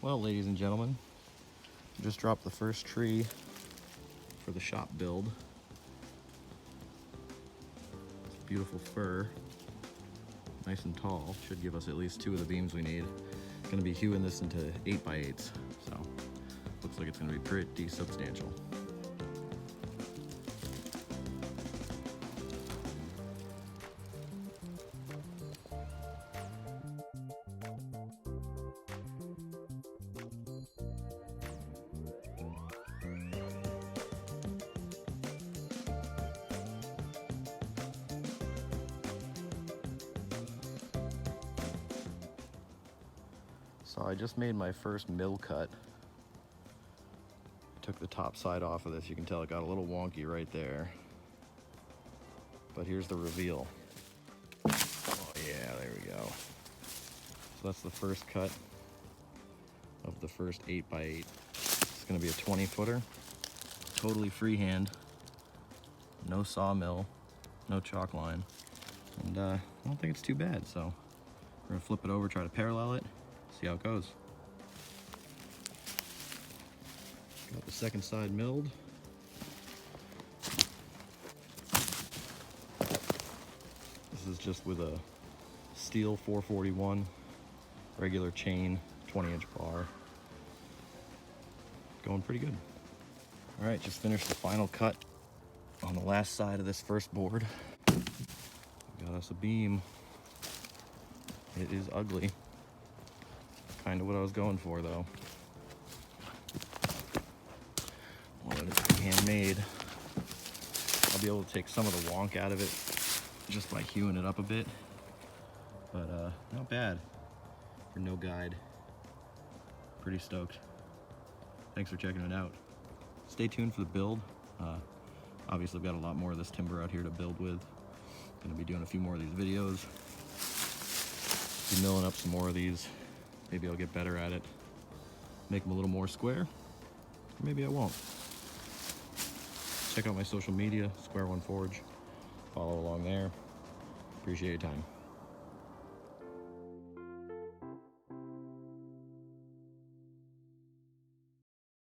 Well, ladies and gentlemen, just dropped the first tree for the shop build. It's beautiful fir, nice and tall. Should give us at least 2 of the beams we need. Going to be hewing this into 8x8s, so looks like it's going to be pretty substantial. So I just made my first mill cut. I took the top side off of this. You can tell it got a little wonky right there. But here's the reveal. Oh yeah, there we go. So that's the first cut of the first 8x8. It's gonna be a 20-footer. Totally freehand. No sawmill, no chalk line. And I don't think it's too bad, so we're gonna flip it over, try to parallel it, see how it goes. Got the second side milled. This is just with a steel 441, regular chain, 20-inch bar. Going pretty good. All right, just finished the final cut on the last side of this first board. Got us a beam. It is ugly. Kind of what I was going for, though. Well, it's handmade. I'll be able to take some of the wonk out of it just by hewing it up a bit. But not bad for no guide. Pretty stoked. Thanks for checking it out. Stay tuned for the build. Obviously, I've got a lot more of this timber out here to build with. Gonna be doing a few more of these videos. Be milling up some more of these. Maybe I'll get better at it. Make them a little more square. Or maybe I won't. Check out my social media, Square One Forge. Follow along there. Appreciate your time.